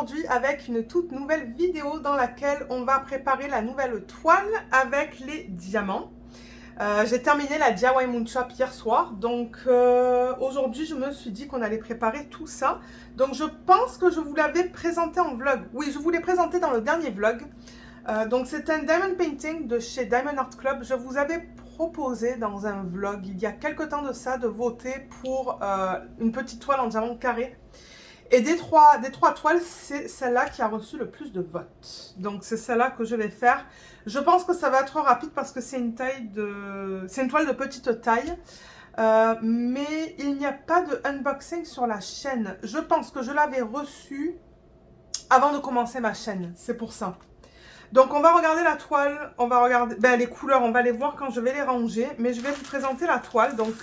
aujourd'hui avec une toute nouvelle vidéo dans laquelle on va préparer la nouvelle toile avec les diamants. J'ai terminé la DIY Moon Shop hier soir, donc aujourd'hui je me suis dit qu'on allait préparer tout ça. Donc je pense que je vous l'avais présenté en vlog. Oui, je vous l'ai présenté dans le dernier vlog. Donc c'est un diamond painting de chez Diamond Art Club. Je vous avais proposé dans un vlog il y a quelques temps de ça de voter pour une petite toile en diamant carré. Et des trois toiles, c'est celle-là qui a reçu le plus de votes. Donc c'est celle-là que je vais faire. Je pense que ça va être rapide parce que c'est une toile de petite taille. Mais il n'y a pas de unboxing sur la chaîne. Je pense que je l'avais reçue avant de commencer ma chaîne. C'est pour ça. Donc on va regarder la toile, on va regarder les couleurs, on va les voir quand je vais les ranger. Mais je vais vous présenter la toile. Donc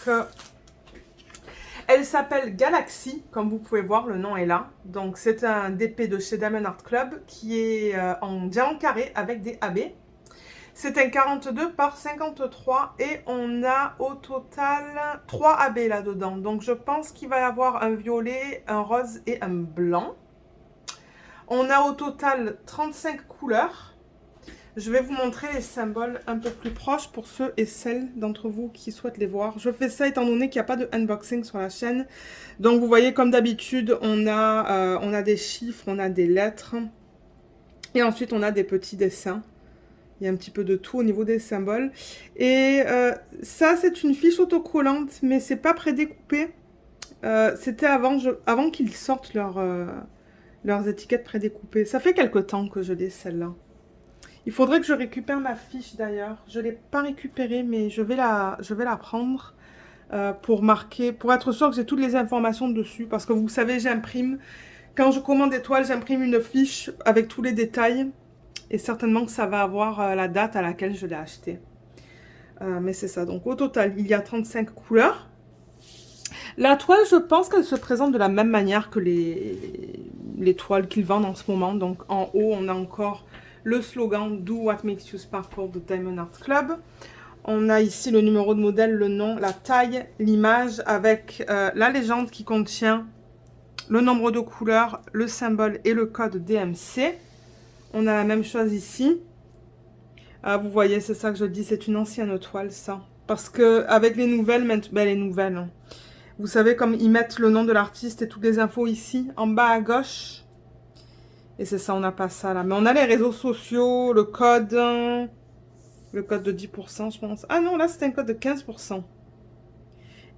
elle s'appelle Galaxy, comme vous pouvez voir, le nom est là. Donc c'est un DP de chez Diamond Art Club qui est en diamant carré avec des AB. C'est un 42 par 53 et on a au total 3 AB là-dedans. Donc je pense qu'il va y avoir un violet, un rose et un blanc. On a au total 35 couleurs. Je vais vous montrer les symboles un peu plus proches pour ceux et celles d'entre vous qui souhaitent les voir. Je fais ça étant donné qu'il n'y a pas de unboxing sur la chaîne. Donc vous voyez, comme d'habitude, on a des chiffres, on a des lettres. Et ensuite, on a des petits dessins. Il y a un petit peu de tout au niveau des symboles. Et ça, c'est une fiche autocollante, mais c'est pas prédécoupé. C'était avant qu'ils sortent leurs étiquettes prédécoupées. Ça fait quelque temps que je l'ai, celle-là. Il faudrait que je récupère ma fiche d'ailleurs. Je ne l'ai pas récupérée, mais je vais la prendre pour marquer, pour être sûr que j'ai toutes les informations dessus. Parce que vous savez, j'imprime, quand je commande des toiles, j'imprime une fiche avec tous les détails. Et certainement que ça va avoir la date à laquelle je l'ai acheté. Mais c'est ça. Donc au total, il y a 35 couleurs. La toile, je pense qu'elle se présente de la même manière que les toiles qu'ils vendent en ce moment. Donc en haut, on a encore le slogan Do What Makes You Sparkle de Diamond Art Club. On a ici le numéro de modèle, le nom, la taille, l'image avec la légende qui contient le nombre de couleurs, le symbole et le code DMC. On a la même chose ici. Vous voyez, c'est ça que je dis, c'est une ancienne toile ça. Parce que avec les nouvelles, les nouvelles, hein. Vous savez comme ils mettent le nom de l'artiste et toutes les infos ici, en bas à gauche. Et c'est ça, on n'a pas ça là. Mais on a les réseaux sociaux, le code de 10%, je pense. Ah non, là, c'est un code de 15%.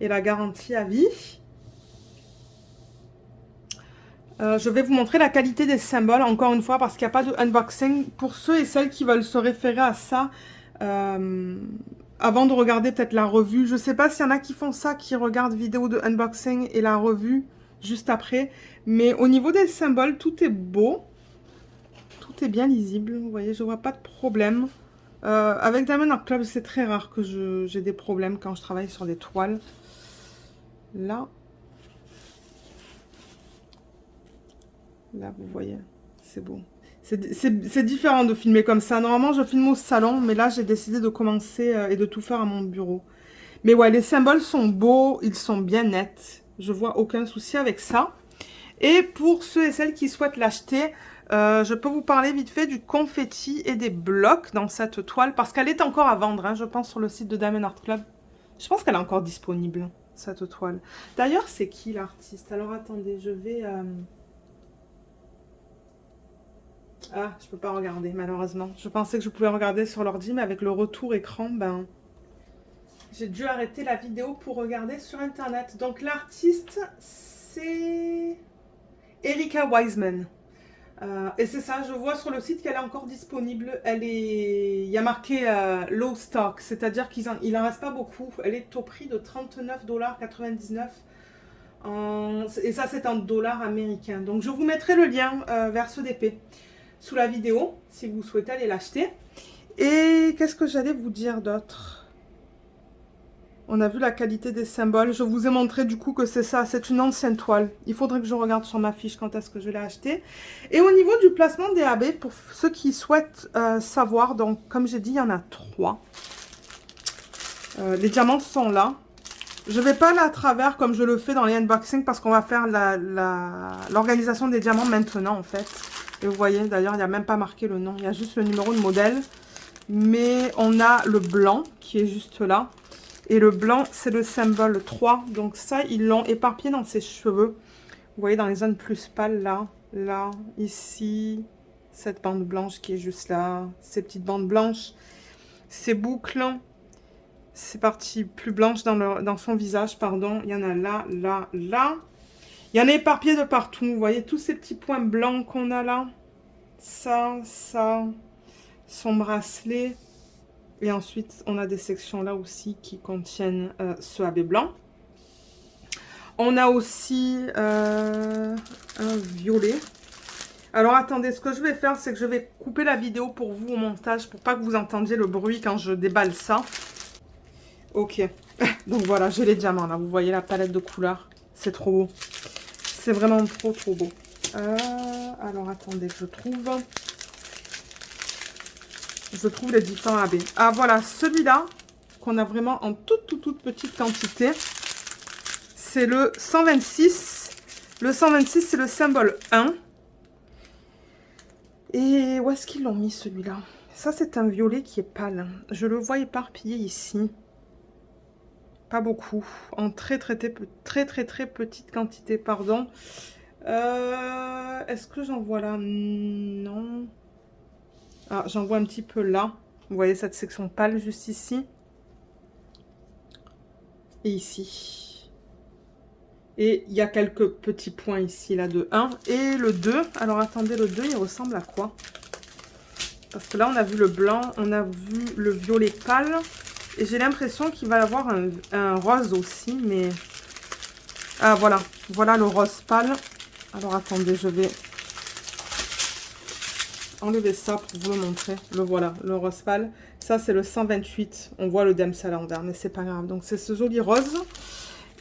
Et la garantie à vie. Je vais vous montrer la qualité des symboles, encore une fois, parce qu'il n'y a pas de unboxing. Pour ceux et celles qui veulent se référer à ça, avant de regarder peut-être la revue. Je ne sais pas s'il y en a qui font ça, qui regardent vidéo de unboxing et la revue juste après. Mais au niveau des symboles, tout est beau. Tout est bien lisible, vous voyez, je vois pas de problème. Avec Diamond Art Club, c'est très rare que j'ai des problèmes quand je travaille sur des toiles. Là, vous voyez, c'est beau. C'est différent de filmer comme ça. Normalement, je filme au salon, mais là, j'ai décidé de commencer et de tout faire à mon bureau. Mais ouais, les symboles sont beaux, ils sont bien nets. Je vois aucun souci avec ça. Et pour ceux et celles qui souhaitent l'acheter, je peux vous parler vite fait du confetti et des blocs dans cette toile. Parce qu'elle est encore à vendre, hein, je pense, sur le site de Diamond Art Club. Je pense qu'elle est encore disponible, cette toile. D'ailleurs, c'est qui l'artiste? Alors, attendez, je vais... Ah, je peux pas regarder, malheureusement. Je pensais que je pouvais regarder sur l'ordi, mais avec le retour écran, j'ai dû arrêter la vidéo pour regarder sur Internet. Donc, l'artiste, c'est Erika Wiseman. Et c'est ça, je vois sur le site qu'elle est encore disponible. Il y a marqué low stock, c'est-à-dire qu'il en reste pas beaucoup. Elle est au prix de 39,99 $. Et ça, c'est en dollars américains. Donc, je vous mettrai le lien vers ce DP sous la vidéo, si vous souhaitez aller l'acheter. Et qu'est-ce que j'allais vous dire d'autre? On a vu la qualité des symboles. Je vous ai montré du coup que c'est ça, c'est une ancienne toile. Il faudrait que je regarde sur ma fiche quand est-ce que je l'ai acheté. Et au niveau du placement des AB, pour ceux qui souhaitent savoir, donc comme j'ai dit, il y en a 3. Les diamants sont là. Je vais pas aller à travers comme je le fais dans les unboxings parce qu'on va faire l'organisation des diamants maintenant en fait. Et vous voyez, d'ailleurs, il n'y a même pas marqué le nom. Il y a juste le numéro de modèle. Mais on a le blanc qui est juste là. Et le blanc, c'est le symbole 3. Donc ça, ils l'ont éparpillé dans ses cheveux. Vous voyez, dans les zones plus pâles, là, là, ici. Cette bande blanche qui est juste là. Ces petites bandes blanches. Ces boucles. Ces parties plus blanches dans son visage, pardon. Il y en a là, là, là. Il y en a éparpillé de partout. Vous voyez tous ces petits points blancs qu'on a là. Ça, ça. Son bracelet. Et ensuite, on a des sections là aussi qui contiennent ce AB blanc. On a aussi un violet. Alors, attendez, ce que je vais faire, c'est que je vais couper la vidéo pour vous au montage, pour pas que vous entendiez le bruit quand je déballe ça. Ok. Donc, voilà, j'ai les diamants, là. Vous voyez la palette de couleurs. C'est trop beau. C'est vraiment trop, trop beau. Alors, attendez que je trouve... les différents AB. Ah, voilà, celui-là, qu'on a vraiment en toute petite quantité. C'est le 126. Le 126, c'est le symbole 1. Et où est-ce qu'ils l'ont mis, celui-là? Ça, c'est un violet qui est pâle. Je le vois éparpillé ici. Pas beaucoup. En très petite quantité, pardon. Est-ce que j'en vois là? Non. Ah, j'en vois un petit peu là. Vous voyez cette section pâle juste ici. Et ici. Et il y a quelques petits points ici, là, de 1. Et le 2, alors attendez, le 2, il ressemble à quoi? Parce que là, on a vu le blanc, on a vu le violet pâle. Et j'ai l'impression qu'il va y avoir un rose aussi, mais... Ah, voilà. Voilà le rose pâle. Alors, attendez, je vais enlever ça pour vous le montrer. Le voilà, le rose pâle. Ça, c'est le 128. On voit le DEMS à l'envers, mais c'est pas grave. Donc, c'est ce joli rose.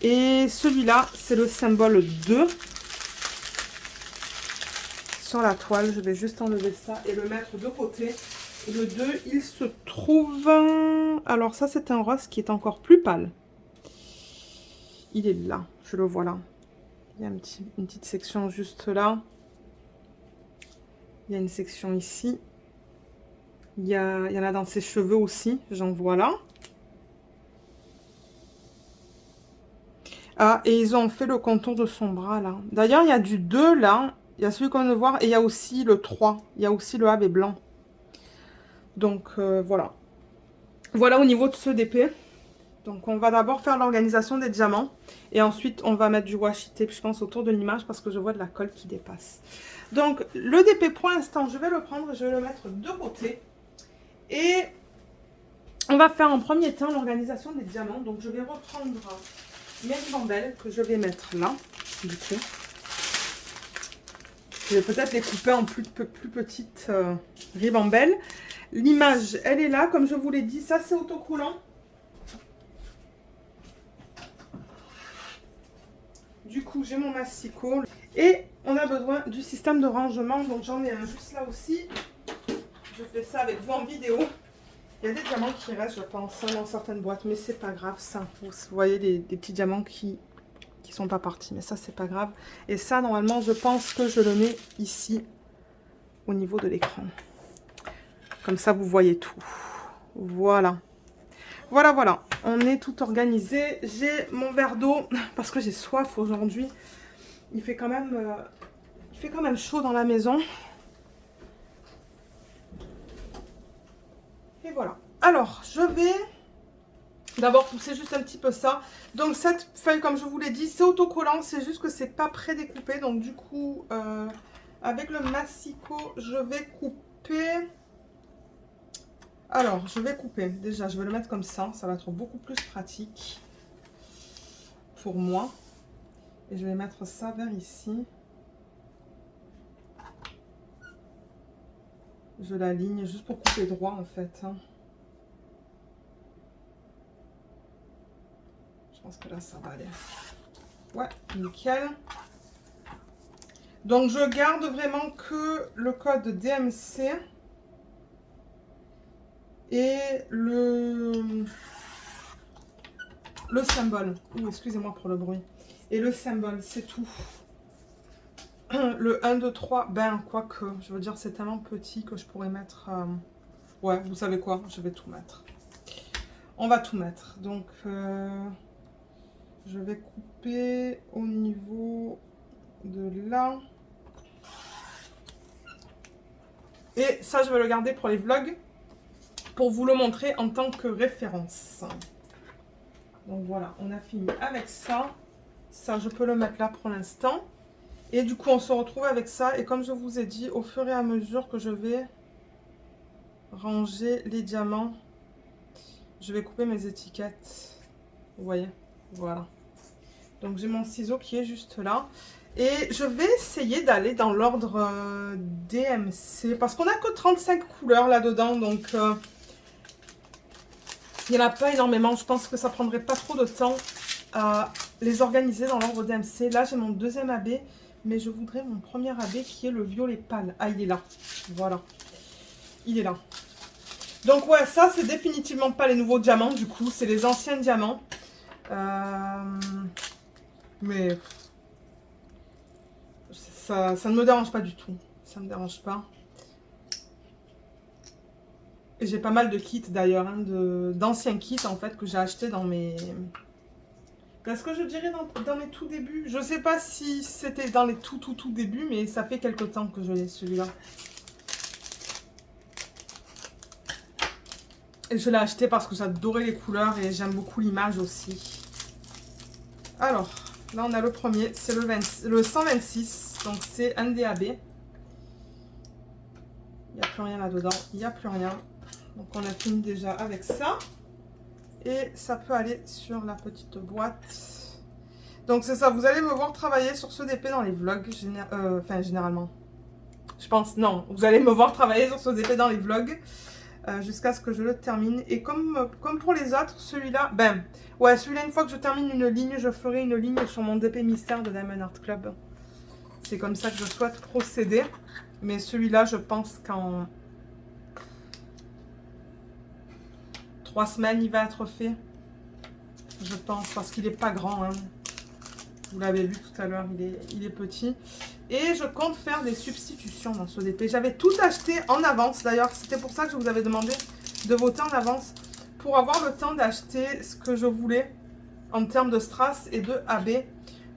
Et celui-là, c'est le symbole 2. Sur la toile, je vais juste enlever ça et le mettre de côté. Et le 2, il se trouve... Alors ça, c'est un rose qui est encore plus pâle. Il est là, je le vois là. Il y a une petite section juste là. Il y a une section ici. Il y en a dans ses cheveux aussi, j'en vois là. Ah, et ils ont fait le contour de son bras là. D'ailleurs, il y a du 2 là. Il y a celui qu'on vient de voir et il y a aussi le 3. Il y a aussi le AB blanc. Donc, voilà. Voilà au niveau de ce DP. Donc, on va d'abord faire l'organisation des diamants. Et ensuite, on va mettre du washi tape, je pense, autour de l'image parce que je vois de la colle qui dépasse. Donc, le DP, pour l'instant, je vais le prendre et je vais le mettre de côté. Et on va faire en premier temps l'organisation des diamants. Donc, je vais reprendre mes ribambelles que je vais mettre là, du coup. Je vais peut-être les couper en plus petites ribambelles. L'image, elle est là, comme je vous l'ai dit. Ça, c'est autocollant. Du coup, j'ai mon massicot. Et on a besoin du système de rangement. Donc, j'en ai un juste là aussi. Je fais ça avec vous en vidéo. Il y a des diamants qui restent, je pense, dans certaines boîtes. Mais c'est pas grave, ça. Vous voyez des petits diamants qui sont pas partis. Mais ça, c'est pas grave. Et ça, normalement, je pense que je le mets ici, au niveau de l'écran. Comme ça, vous voyez tout. Voilà. Voilà, voilà. On est tout organisé. J'ai mon verre d'eau parce que j'ai soif aujourd'hui. Il fait quand même chaud dans la maison. Et voilà. Alors, je vais d'abord pousser juste un petit peu ça. Donc, cette feuille, comme je vous l'ai dit, c'est autocollant. C'est juste que c'est pas prédécoupé. Donc, du coup, avec le massicot, je vais couper... Alors, je vais couper. Déjà, je vais le mettre comme ça. Ça va être beaucoup plus pratique pour moi. Et je vais mettre ça vers ici. Je l'aligne juste pour couper droit, en fait. Je pense que là, ça va aller. Ouais, nickel. Donc, je garde vraiment que le code DMC. Et le symbole. Ouh, excusez-moi pour le bruit. Et le symbole, c'est tout. Le 1, 2, 3, ben, quoique, je veux dire, c'est tellement petit que je pourrais mettre... Ouais, vous savez quoi? Je vais tout mettre. On va tout mettre. Donc, je vais couper au niveau de là. Et ça, je vais le garder pour les vlogs, pour vous le montrer en tant que référence. Donc voilà, on a fini avec ça. Ça, je peux le mettre là pour l'instant. Et du coup, on se retrouve avec ça. Et comme je vous ai dit, au fur et à mesure que je vais ranger les diamants, je vais couper mes étiquettes. Vous voyez? Voilà. Donc, j'ai mon ciseau qui est juste là. Et je vais essayer d'aller dans l'ordre DMC. Parce qu'on n'a que 35 couleurs là-dedans. Donc, il n'y en a pas énormément. Je pense que ça prendrait pas trop de temps à les organiser dans l'ordre DMC. Là, j'ai mon deuxième AB. Mais je voudrais mon premier AB qui est le violet pâle. Ah, il est là. Voilà. Il est là. Donc, ouais, ça, c'est définitivement pas les nouveaux diamants, du coup. C'est les anciens diamants. Mais... Ça ne me dérange pas du tout. Ça ne me dérange pas. Et j'ai pas mal de kits, d'ailleurs. Hein, d'anciens kits, en fait, que j'ai achetés dans mes... Est-ce que je dirais dans mes tout débuts? Je sais pas si c'était dans les tout débuts, mais ça fait quelque temps que je l'ai, celui-là. Et je l'ai acheté parce que j'adorais les couleurs et j'aime beaucoup l'image aussi. Alors, là on a le premier, c'est le 126, donc c'est un DAB. Il n'y a plus rien là-dedans, il n'y a plus rien. Donc on a fini déjà avec ça. Et ça peut aller sur la petite boîte. Donc c'est ça, vous allez me voir travailler sur ce DP dans les vlogs, généralement. Je pense, non, vous allez me voir travailler sur ce DP dans les vlogs jusqu'à ce que je le termine. Et comme pour les autres, celui-là, ben, ouais, celui-là, une fois que je termine une ligne, je ferai une ligne sur mon DP mystère de Diamond Art Club. C'est comme ça que je souhaite procéder. Mais celui-là, je pense qu'en 3 semaines, il va être fait. Je pense, parce qu'il n'est pas grand. Hein. Vous l'avez vu tout à l'heure, il est petit. Et je compte faire des substitutions dans ce DP. J'avais tout acheté en avance. D'ailleurs, c'était pour ça que je vous avais demandé de voter en avance. Pour avoir le temps d'acheter ce que je voulais en termes de strass et de AB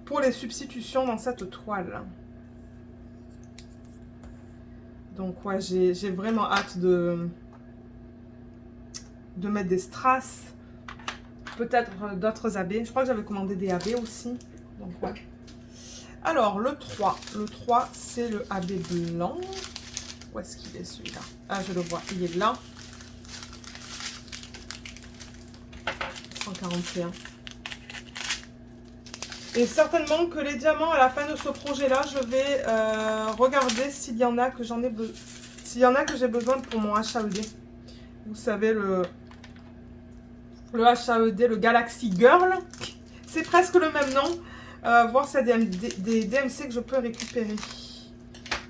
pour les substitutions dans cette toile. Donc, ouais, j'ai vraiment hâte de mettre des strass. Peut-être d'autres AB. Je crois que j'avais commandé des AB aussi. Donc, ouais. Alors, le 3. Le 3, c'est le AB blanc. Où est-ce qu'il est celui-là? Ah, je le vois. Il est là. 141. Et certainement que les diamants, à la fin de ce projet-là, je vais regarder s'il y en a que j'ai besoin pour mon HAED. Vous savez, le HAED, le Galaxy Girl. C'est presque le même nom. Voir s'il y a des DMC que je peux récupérer.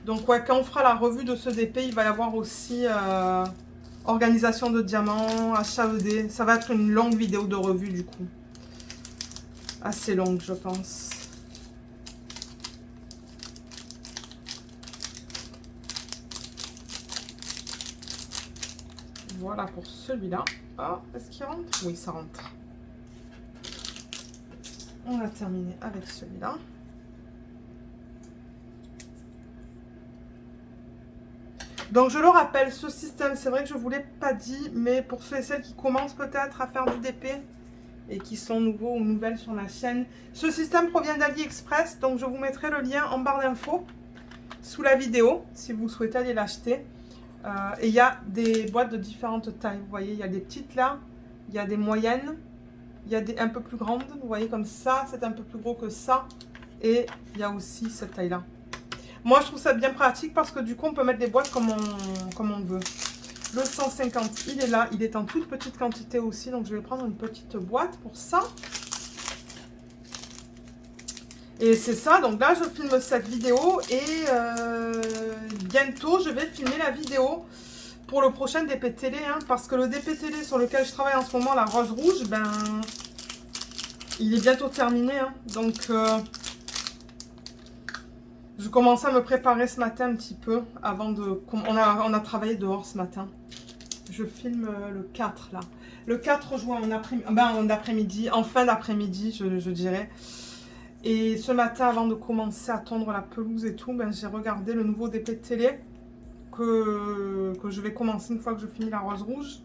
Donc, ouais, quand on fera la revue de ce DP, il va y avoir aussi organisation de diamants, HAED. Ça va être une longue vidéo de revue, du coup. Assez longue, je pense. Voilà pour celui-là. Ah, est-ce qu'il rentre? Oui, ça rentre. On a terminé avec celui-là. Donc, je le rappelle, ce système, c'est vrai que je ne vous l'ai pas dit, mais pour ceux et celles qui commencent peut-être à faire du DP et qui sont nouveaux ou nouvelles sur la chaîne, ce système provient d'AliExpress, donc je vous mettrai le lien en barre d'infos sous la vidéo si vous souhaitez aller l'acheter. Et il y a des boîtes de différentes tailles, vous voyez, il y a des petites là, il y a des moyennes, il y a des un peu plus grandes, vous voyez comme ça, c'est un peu plus gros que ça, et il y a aussi cette taille là. Moi je trouve ça bien pratique parce que du coup on peut mettre des boîtes comme on veut. Le 150, il est là, il est en toute petite quantité aussi, donc je vais prendre une petite boîte pour ça. Et c'est ça, donc là je filme cette vidéo et bientôt je vais filmer la vidéo pour le prochain DP télé, hein, parce que le DP télé sur lequel je travaille en ce moment, la rose rouge, ben Il est bientôt terminé, hein, donc je commençais à me préparer ce matin un petit peu avant de... On a travaillé dehors ce matin. Je filme le 4 là. Le 4 juin en après-midi, en fin d'après-midi je dirais. Et ce matin avant de commencer à tondre la pelouse et tout, ben, j'ai regardé le nouveau DP de télé que je vais commencer une fois que je finis la rose rouge.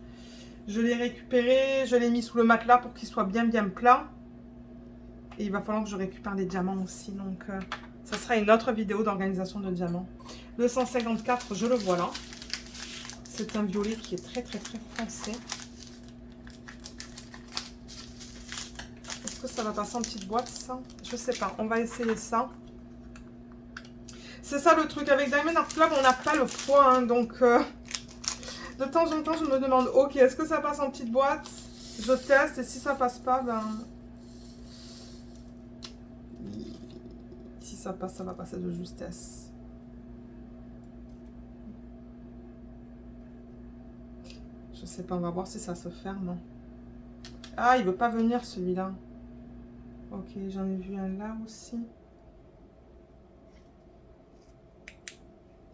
Je l'ai récupéré, je l'ai mis sous le matelas pour qu'il soit bien plat. Et il va falloir que je récupère les diamants aussi. Donc ça sera une autre vidéo d'organisation de diamants. Le 154, je le vois là. C'est un violet qui est très foncé. Est-ce que ça va passer en petite boîte ça? Je sais pas, on va essayer ça. C'est ça le truc, avec Diamond Art Club, on n'a pas le poids. Hein, donc de temps en temps, je me demande, ok, est-ce que ça passe en petite boîte? Je teste et si ça passe pas, ben... Si ça passe, ça va passer de justesse. Je sais pas, on va voir si ça se ferme. Ah, il veut pas venir celui-là. Ok, j'en ai vu un là aussi.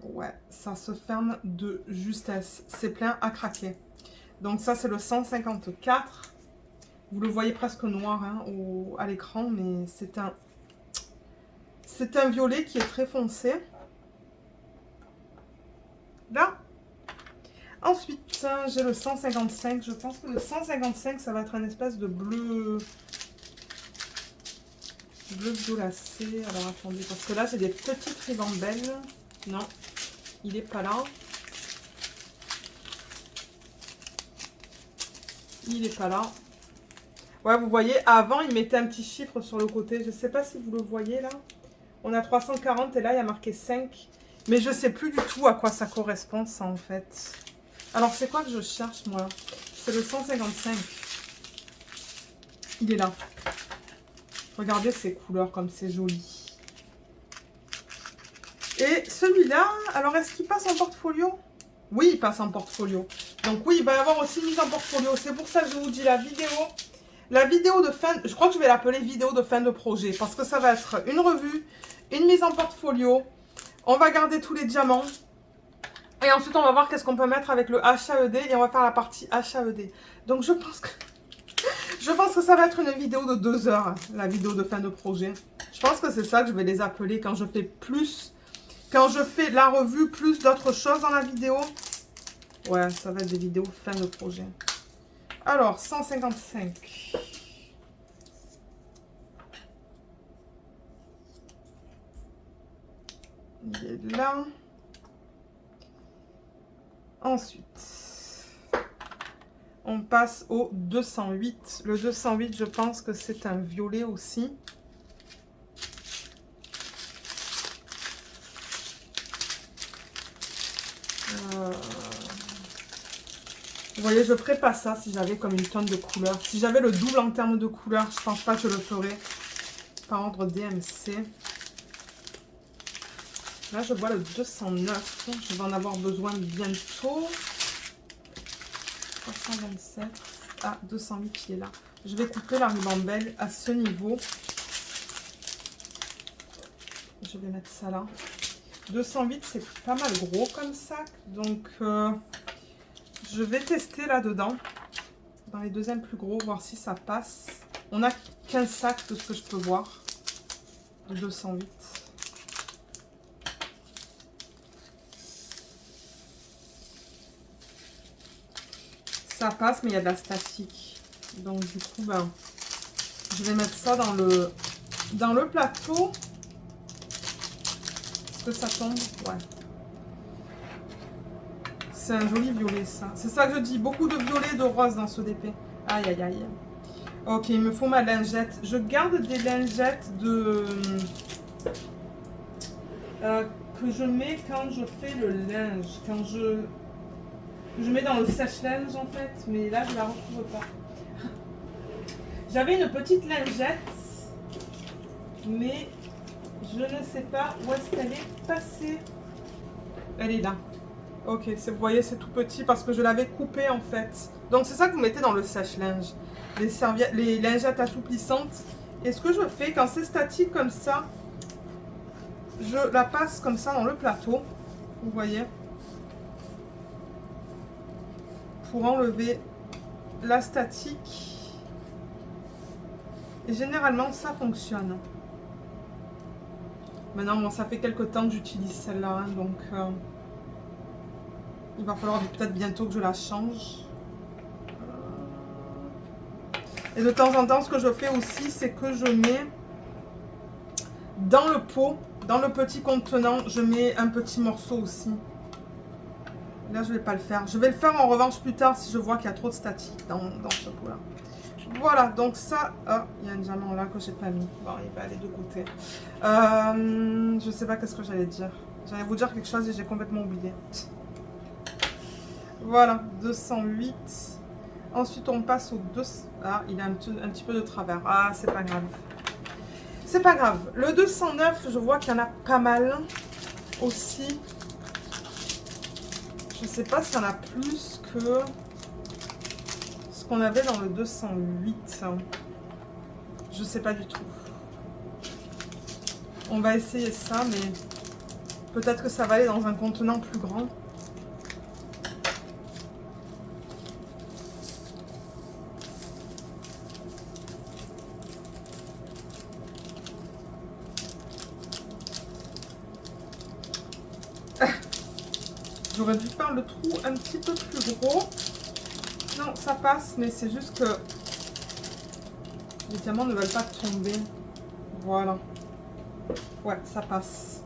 Ouais, ça se ferme de justesse. C'est plein à craquer. Donc ça, c'est le 154. Vous le voyez presque noir hein, à l'écran, mais c'est un violet qui est très foncé. Là. Ensuite, j'ai le 155. Je pense que le 155, ça va être une espèce de bleu violacé. Alors, attendez, parce que là, j'ai des petites ribambelles. Non, il n'est pas là. Il n'est pas là. Ouais, vous voyez, avant, il mettait un petit chiffre sur le côté. Je ne sais pas si vous le voyez, là. On a 340 et là, il y a marqué 5. Mais je ne sais plus du tout à quoi ça correspond, ça, en fait. Alors, c'est quoi que je cherche, moi? C'est le 155. Il est là. Regardez ces couleurs, comme c'est joli. Et celui-là, alors, est-ce qu'il passe en portfolio? Oui, il passe en portfolio. Donc, oui, il va y avoir aussi une mise en portfolio. C'est pour ça que je vous dis la vidéo de fin... Je crois que je vais l'appeler vidéo de fin de projet. Parce que ça va être une revue, une mise en portfolio. On va garder tous les diamants. Et ensuite, on va voir qu'est-ce qu'on peut mettre avec le HAED et on va faire la partie HAED. Donc, je pense que ça va être une vidéo de 2 heures, la vidéo de fin de projet. Je pense que c'est ça que je vais les appeler quand je fais plus, quand je fais la revue, plus d'autres choses dans la vidéo. Ouais, ça va être des vidéos fin de projet. Alors, 155. Il est là. Ensuite, on passe au 208. Le 208, je pense que c'est un violet aussi. Vous voyez, je ne ferais pas ça si j'avais comme une tonne de couleurs. Si j'avais le double en termes de couleurs, je ne pense pas que je le ferais par ordre DMC. Là, je vois le 209. Je vais en avoir besoin bientôt. 327. Ah, 208 qui est là. Je vais couper la ribambelle à ce niveau. Je vais mettre ça là. 208, c'est pas mal gros comme sac. Donc, je vais tester là-dedans. Dans les deuxièmes plus gros, voir si ça passe. On a 15 sacs de ce que je peux voir. De 208. Ça passe, mais il y a de la statique. Donc, du coup, ben, je vais mettre ça dans le plateau. Est-ce que ça tombe? Ouais. C'est un joli violet, ça. C'est ça que je dis. Beaucoup de violet et de rose dans ce DP. Aïe, aïe, aïe. Ok, il me faut ma lingette. Je garde des lingettes que je mets quand je fais le linge. Quand je mets dans le sèche-linge, en fait. Mais là, je ne la retrouve pas. J'avais une petite lingette. Mais je ne sais pas où est-ce qu'elle est passée. Elle est là. Ok, vous voyez, c'est tout petit parce que je l'avais coupé en fait. Donc c'est ça que vous mettez dans le sèche-linge. les serviettes, les lingettes assouplissantes. Et ce que je fais quand c'est statique comme ça, je la passe comme ça dans le plateau, vous voyez, pour enlever la statique. Et généralement ça fonctionne. Maintenant bon, ça fait quelques temps que j'utilise celle-là, hein, donc il va falloir peut-être bientôt que je la change. Et de temps en temps, ce que je fais aussi, c'est que je mets dans le pot, dans le petit contenant, je mets un petit morceau aussi. Là, je ne vais pas le faire. Je vais le faire en revanche plus tard si je vois qu'il y a trop de statique dans ce pot-là. Voilà, donc ça... Ah, il y a un diamant là que j'ai pas mis. Bon, il va aller de côté. Je sais pas qu'est-ce que j'allais dire. J'allais vous dire quelque chose et j'ai complètement oublié. Voilà, 208. Ensuite, on passe au 2... Ah, il a un petit peu de travers. Ah, c'est pas grave. C'est pas grave. Le 209, je vois qu'il y en a pas mal aussi. Je sais pas s'il y en a plus que ce qu'on avait dans le 208. Je sais pas du tout. On va essayer ça, mais peut-être que ça va aller dans un contenant plus grand. J'aurais dû faire le trou un petit peu plus gros. Non, ça passe, mais c'est juste que les diamants ne veulent pas tomber. Voilà. Ouais, ça passe.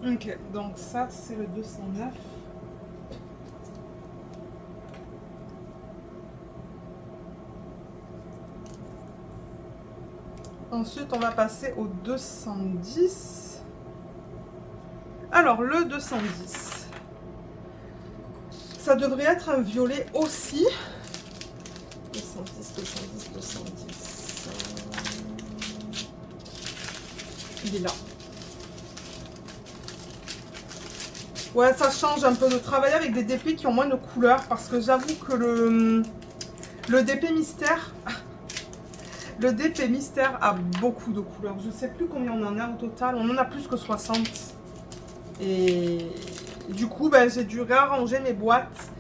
Ok, donc ça, c'est le 209. Ensuite, on va passer au 210. Alors, le 210, ça devrait être un violet aussi. 210, 210, 210. Il est là. Ouais, ça change un peu de travailler avec des DP qui ont moins de couleurs parce que j'avoue que le DP mystère... Le DP mystère a beaucoup de couleurs. Je ne sais plus combien on en a au total. On en a plus que 60. Et du coup, ben, j'ai dû réarranger mes boîtes.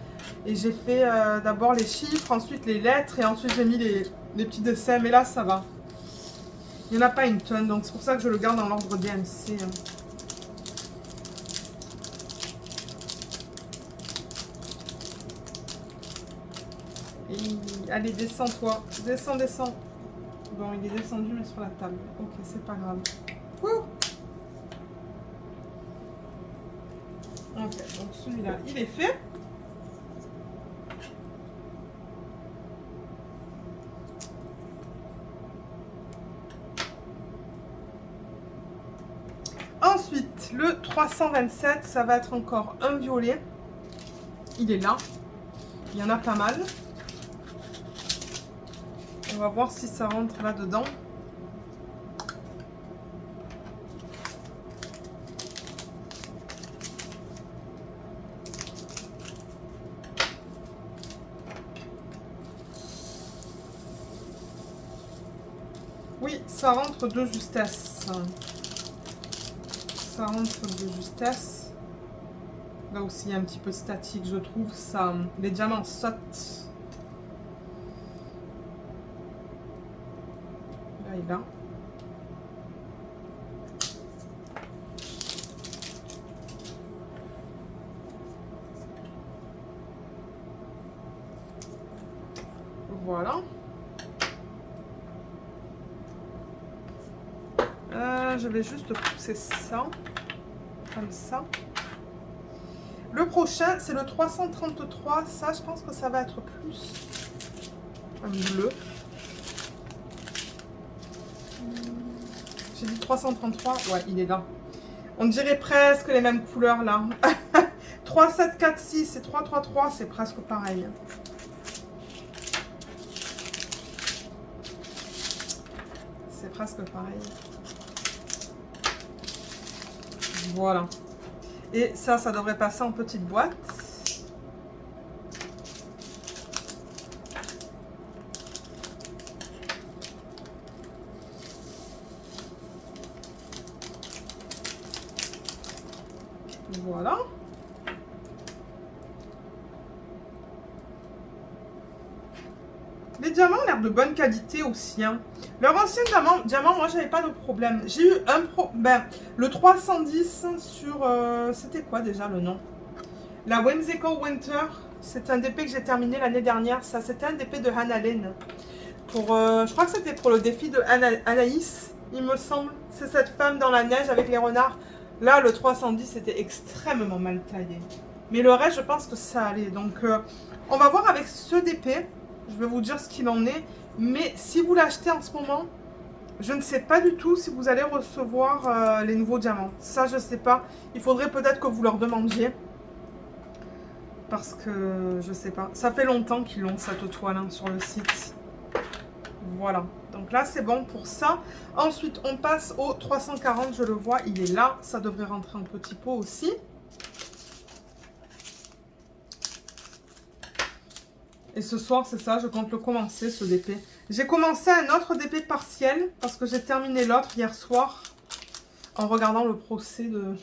Et j'ai fait d'abord les chiffres, ensuite les lettres. Et ensuite, j'ai mis les petits dessins. Mais là, ça va. Il n'y en a pas une tonne. Donc, c'est pour ça que je le garde dans l'ordre DMC. Et, allez, descends-toi. Descends, descends. Bon, il est descendu, mais sur la table. Ok, c'est pas grave. Ouh. Ok, donc celui-là, il est fait. Ensuite, le 327, ça va être encore un violet. Il est là. Il y en a pas mal. On va voir si ça rentre là-dedans. Oui, ça rentre de justesse. Ça rentre de justesse. Là aussi, il y a un petit peu statique, je trouve. Ça, les diamants sautent. Là et là. Voilà. Je vais juste pousser ça. Comme ça. Le prochain, c'est le 333. Ça, je pense que ça va être plus un bleu. J'ai dit 333. Ouais, il est là. On dirait presque les mêmes couleurs là. 3, 7, 4, 6 et 3, 3, 3, c'est presque pareil. C'est presque pareil. Voilà. Et ça devrait passer en petite boîte. Voilà. Les diamants ont l'air de bonne qualité aussi. Hein. Leur ancien diamant, moi, j'avais pas de problème. J'ai eu le 310 sur... C'était quoi déjà le nom? La Whimsical Winter. C'est un DP que j'ai terminé l'année dernière. Ça, c'était un DP de Hannah Lane. Pour, je crois que c'était pour le défi de Anaïs, il me semble. C'est cette femme dans la neige avec les renards. Là, le 310, c'était extrêmement mal taillé. Mais le reste, je pense que ça allait. Donc, on va voir avec ce DP. Je vais vous dire ce qu'il en est. Mais si vous l'achetez en ce moment, je ne sais pas du tout si vous allez recevoir les nouveaux diamants. Ça, je ne sais pas. Il faudrait peut-être que vous leur demandiez. Parce que, je ne sais pas. Ça fait longtemps qu'ils l'ont, cette toile, hein, sur le site. Voilà. Donc là, c'est bon pour ça. Ensuite, on passe au 340. Je le vois, il est là. Ça devrait rentrer en petit pot aussi. Et ce soir, c'est ça, je compte le commencer, ce DP. J'ai commencé un autre DP partiel parce que j'ai terminé l'autre hier soir en regardant le procès de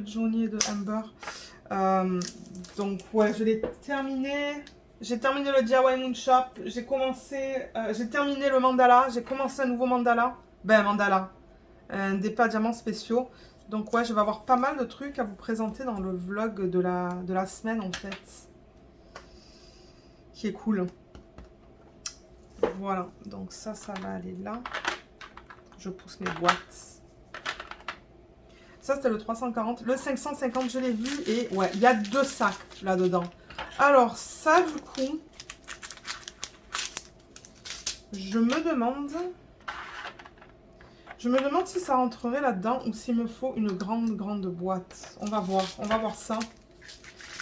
Johnny et de Amber. Donc, ouais, je l'ai terminé. J'ai terminé le DIY Moonshop. J'ai terminé le mandala. J'ai commencé un nouveau mandala. Mandala. Des pas diamants spéciaux. Donc, ouais, je vais avoir pas mal de trucs à vous présenter dans le vlog de la semaine, en fait. Qui est cool. Voilà, donc ça va aller là. Je pousse mes boîtes. Ça, c'était le 340. Le 550, je l'ai vu. Et ouais, il y a 2 sacs là-dedans. Alors, ça, du coup, je me demande si ça rentrerait là-dedans ou s'il me faut une grande boîte. On va voir ça.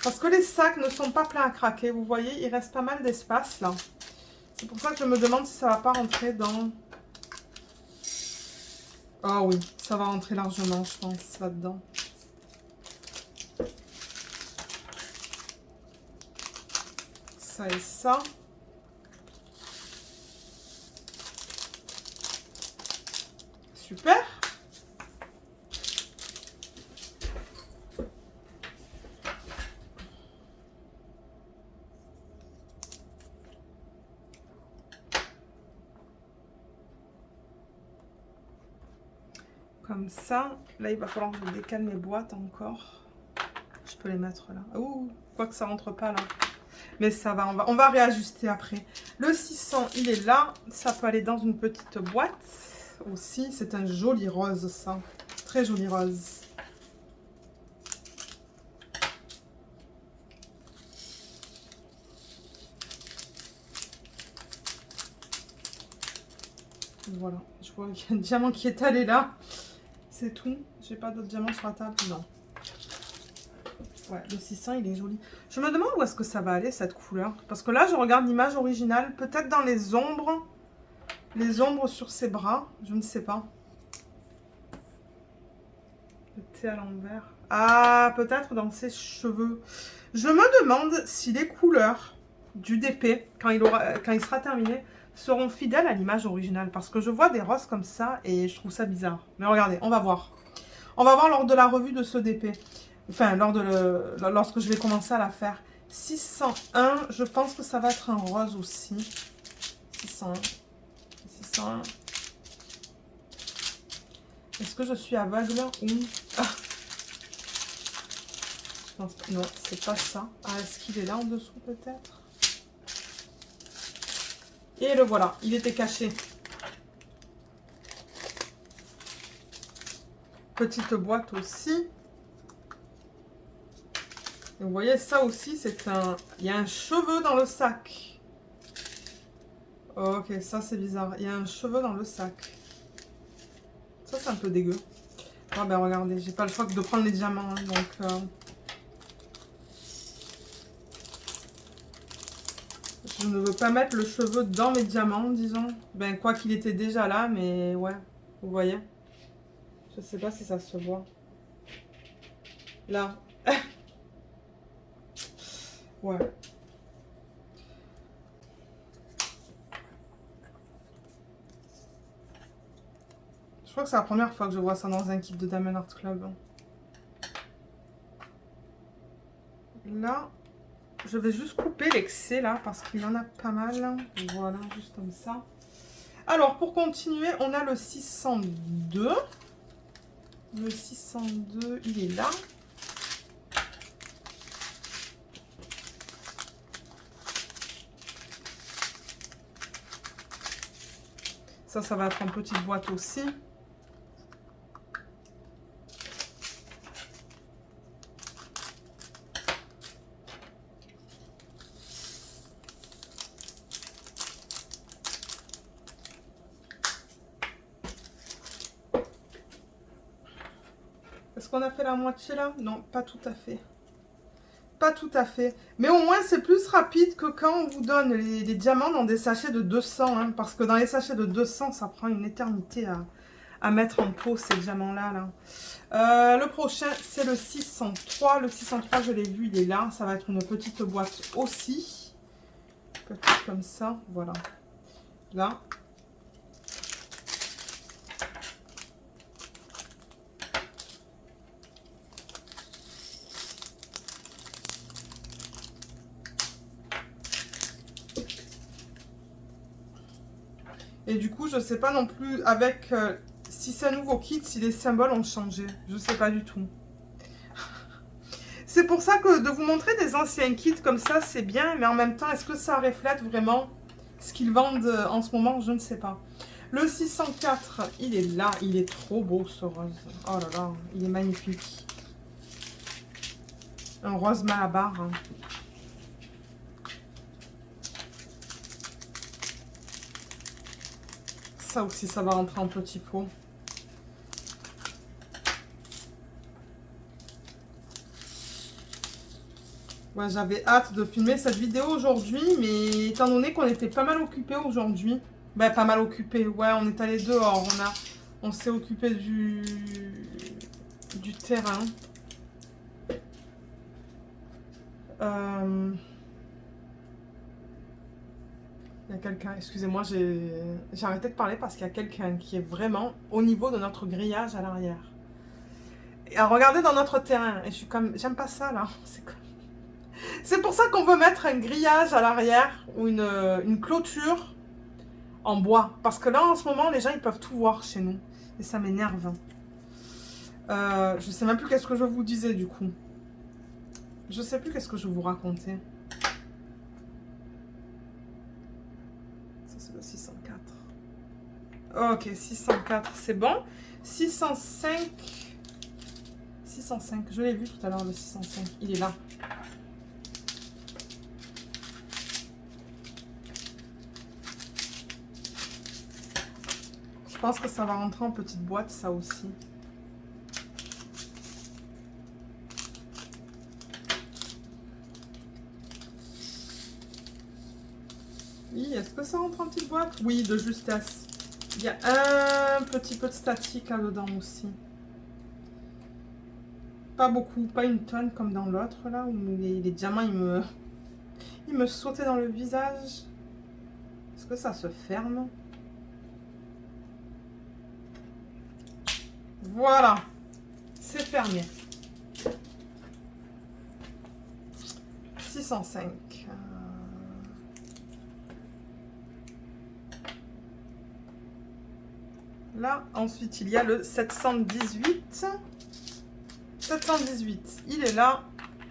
Parce que les sacs ne sont pas pleins à craquer. Vous voyez, il reste pas mal d'espace là. C'est pour ça que je me demande si ça va pas rentrer dans... Ah oui, ça va rentrer largement, je pense, là-dedans. Ça et ça. Super. Comme ça. Là, il va falloir que je décale mes boîtes encore. Je peux les mettre là. Ouh, quoi que ça rentre pas là. Mais ça va, on va réajuster après. Le 600, il est là. Ça peut aller dans une petite boîte aussi. C'est un joli rose, ça. Très joli rose. Voilà. Je vois qu'il y a un diamant qui est allé là. C'est tout. J'ai pas d'autres diamants sur la table. Non. Ouais, le 600, il est joli. Je me demande où est-ce que ça va aller, cette couleur. Parce que là, je regarde l'image originale. Peut-être dans les ombres. Les ombres sur ses bras. Je ne sais pas. Le thé à l'envers. Ah, peut-être dans ses cheveux. Je me demande si les couleurs du DP, quand il sera terminé, seront fidèles à l'image originale. Parce que je vois des roses comme ça et je trouve ça bizarre. Mais regardez, on va voir. On va voir lors de la revue de ce DP. Enfin, lorsque je vais commencer à la faire. 601, je pense que ça va être un rose aussi. 601. 601. Est-ce que je suis aveugle ou... Ah. Je pense pas. Non, c'est pas ça. Ah, est-ce qu'il est là en dessous peut-être? Et le voilà, il était caché. Petite boîte aussi. Et vous voyez, ça aussi, c'est un... Il y a un cheveu dans le sac. Ok, ça c'est bizarre. Il y a un cheveu dans le sac. Ça, c'est un peu dégueu. Ah ben regardez, j'ai pas le choix que de prendre les diamants. Hein, donc, je ne veux pas mettre le cheveu dans mes diamants, disons. Ben, quoi qu'il était déjà là, mais ouais, vous voyez. Je sais pas si ça se voit. Là. Ouais. Je crois que c'est la première fois que je vois ça dans un kit de Diamond Art Club. Là, je vais juste couper l'excès là parce qu'il y en a pas mal. Voilà, juste comme ça. Alors, pour continuer, on a le 602. Le 602, il est là. Ça va être en petite boîte aussi. Est-ce qu'on a fait la moitié là? Non, pas tout à fait. Pas tout à fait. Mais au moins, c'est plus rapide que quand on vous donne les diamants dans des sachets de 200. Hein, parce que dans les sachets de 200, ça prend une éternité à mettre en pot, ces diamants-là. Le prochain, c'est le 603. Le 603, je l'ai vu, il est là. Ça va être une petite boîte aussi. Petite comme ça, voilà. Là. Et du coup, je sais pas non plus avec si c'est un nouveau kit, si les symboles ont changé. Je sais pas du tout. C'est pour ça que de vous montrer des anciens kits comme ça, c'est bien. Mais en même temps, est-ce que ça reflète vraiment ce qu'ils vendent en ce moment? Je ne sais pas. Le 604, il est là. Il est trop beau, ce rose. Oh là là, il est magnifique. Un rose Malabar. Hein. Ça aussi, ça va rentrer en petit pot. Ouais, j'avais hâte de filmer cette vidéo aujourd'hui, mais étant donné qu'on était pas mal occupés aujourd'hui, ben pas mal occupés, ouais, on est allé dehors, on s'est occupé du terrain. Il y a quelqu'un, excusez-moi, j'ai arrêté de parler parce qu'il y a quelqu'un qui est vraiment au niveau de notre grillage à l'arrière. Et à regarder dans notre terrain, et je suis comme, j'aime pas ça là, c'est pour ça qu'on veut mettre un grillage à l'arrière ou une clôture en bois. Parce que là, en ce moment, les gens, ils peuvent tout voir chez nous. Et ça m'énerve. Je sais même plus qu'est-ce que je vous disais, du coup. Je sais plus qu'est-ce que je vous racontais. Ça, c'est le 604. Ok, 604, c'est bon. 605. 605, je l'ai vu tout à l'heure, le 605. Il est là. Je pense que ça va rentrer en petite boîte, ça aussi. Oui, est-ce que ça rentre en petite boîte? Oui, de justesse. Il y a un petit peu de statique là-dedans aussi. Pas beaucoup, pas une tonne comme dans l'autre là, où les diamants, ils me sautaient dans le visage. Est-ce que ça se ferme? Voilà, c'est fermé. 605. Là, ensuite, il y a le 718. 718, il est là.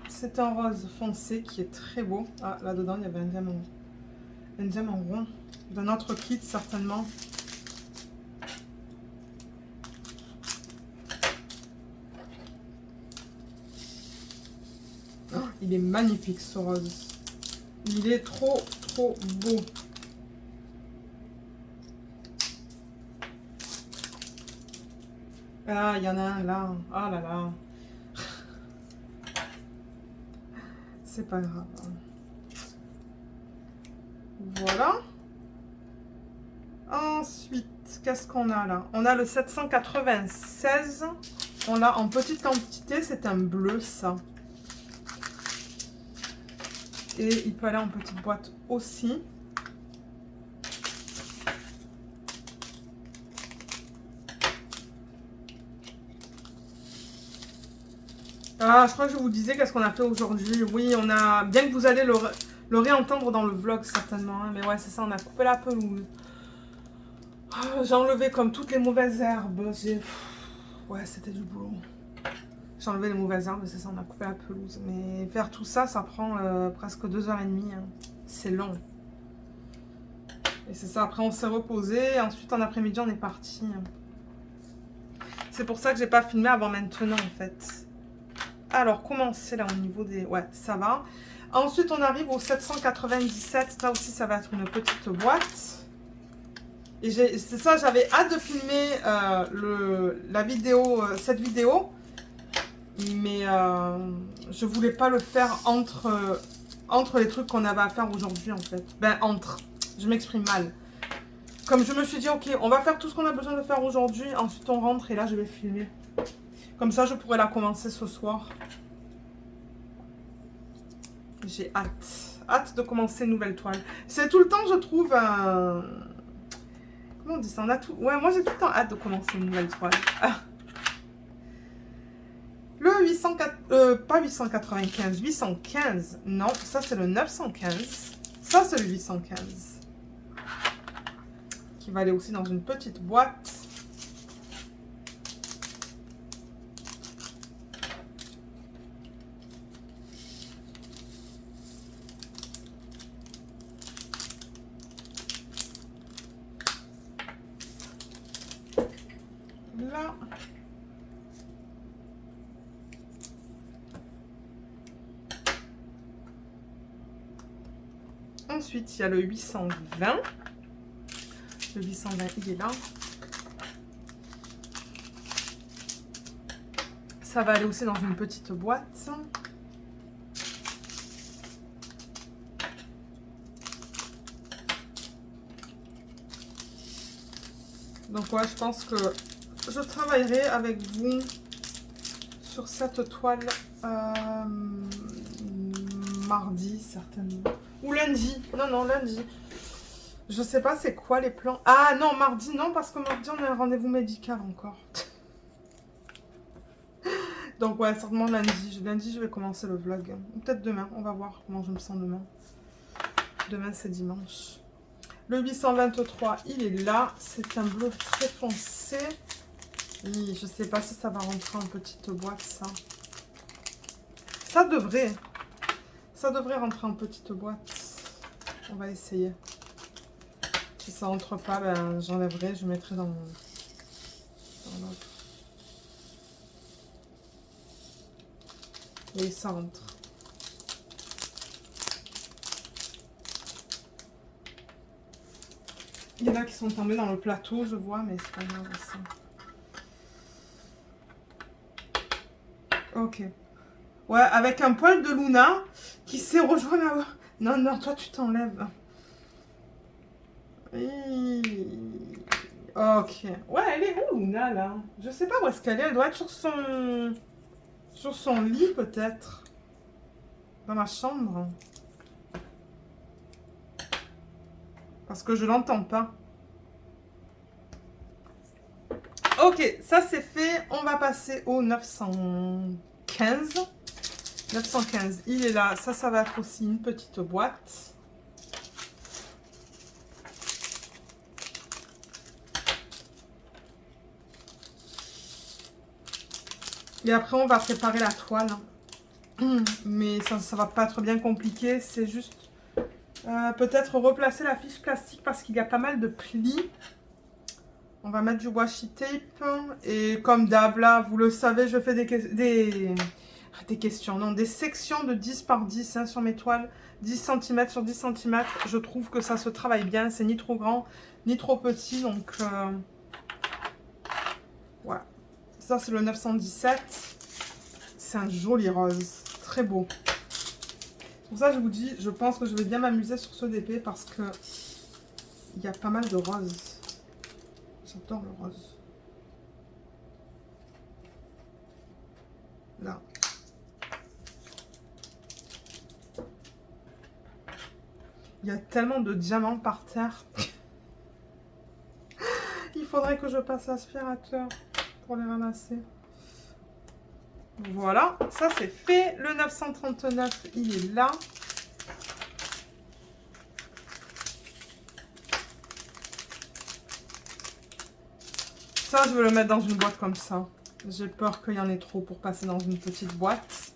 C'est un rose foncé qui est très beau. Ah, là-dedans, il y avait un diamant rond. D'un autre kit, certainement. Oh, il est magnifique, ce rose. Il est trop, trop beau. Ah, il y en a un là. Ah là là. C'est pas grave. Voilà. Ensuite, qu'est-ce qu'on a là? On a le 796. On l'a en petite quantité. C'est un bleu, ça. Et il peut aller en petite boîte aussi. Ah, je crois que je vous disais qu'est-ce qu'on a fait aujourd'hui. Oui, on a... Bien que vous allez le réentendre dans le vlog, certainement. Hein, mais ouais, c'est ça, on a coupé la pelouse. Oh, j'ai enlevé comme toutes les mauvaises herbes. Ouais, c'était du boulot. J'ai enlevé les mauvaises herbes, c'est ça, on a coupé la pelouse. Mais faire tout ça, ça prend presque 2h30. Hein. C'est long. Et c'est ça, après on s'est reposé. Ensuite, en après-midi, on est parti. C'est pour ça que j'ai pas filmé avant maintenant, en fait. Alors, comment c'est là au niveau des... Ouais, ça va. Ensuite, on arrive au 797. Là aussi, ça va être une petite boîte. Et c'est ça, j'avais hâte de filmer la vidéo, cette vidéo. Mais je voulais pas le faire entre les trucs qu'on avait à faire aujourd'hui, en fait. Ben, je m'exprime mal. Comme je me suis dit, ok, on va faire tout ce qu'on a besoin de faire aujourd'hui. Ensuite, on rentre et là, je vais filmer. Comme ça, je pourrais la commencer ce soir. J'ai hâte. Hâte de commencer une nouvelle toile. C'est tout le temps, je trouve, comment on dit ça? On a tout... Ouais, moi, j'ai tout le temps hâte de commencer une nouvelle toile. Ah. Le 804... pas 895, 815. Non, ça, c'est le 915. Ça, c'est le 815. Qui va aller aussi dans une petite boîte. Là. Ensuite, il y a le 820. Le 820, il est là. Ça va aller aussi dans une petite boîte. Donc ouais, je pense que je travaillerai avec vous sur cette toile mardi, certainement. Ou lundi. Non, lundi. Je sais pas c'est quoi les plans. Ah non, mardi, non, parce que mardi, on a un rendez-vous médical encore. Donc ouais, certainement lundi. Lundi, je vais commencer le vlog. Ou peut-être demain. On va voir comment je me sens demain. Demain, c'est dimanche. Le 823, il est là. C'est un bleu très foncé. Et je sais pas si ça va rentrer en petite boîte, ça. Ça devrait. Ça devrait rentrer en petite boîte. On va essayer. Si ça rentre pas, ben, j'enlèverai. Je mettrai dans l'autre. Oui, ça rentre. Il y en a qui sont tombés dans le plateau, je vois, mais c'est pas grave ça. Ok. Ouais, avec un poil de Luna qui s'est rejoint là-haut. Non, toi tu t'enlèves. Ok. Ouais, elle est où Luna là? Je sais pas où est-ce qu'elle est. Elle doit être sur son lit peut-être. Dans ma chambre. Parce que je l'entends pas. Ok, ça c'est fait. On va passer au 915. 915, il est là. Ça va être aussi une petite boîte. Et après, on va préparer la toile. Mais ça va pas être bien compliqué. C'est juste peut-être replacer la fiche plastique parce qu'il y a pas mal de plis. On va mettre du washi tape. Et comme d'hab, là, vous le savez, je fais des questions. Non, des sections de 10 par 10 hein, sur mes toiles. 10 cm sur 10 cm. Je trouve que ça se travaille bien. C'est ni trop grand, ni trop petit. Donc, voilà. Ça, c'est le 917. C'est un joli rose. Très beau. Pour ça, je vous dis, je pense que je vais bien m'amuser sur ce DP parce que il y a pas mal de roses. J'adore le rose. Là. Il y a tellement de diamants par terre. Il faudrait que je passe l'aspirateur pour les ramasser. Voilà, ça c'est fait. Le 939, il est là. Ça, je vais le mettre dans une boîte comme ça. J'ai peur qu'il y en ait trop pour passer dans une petite boîte.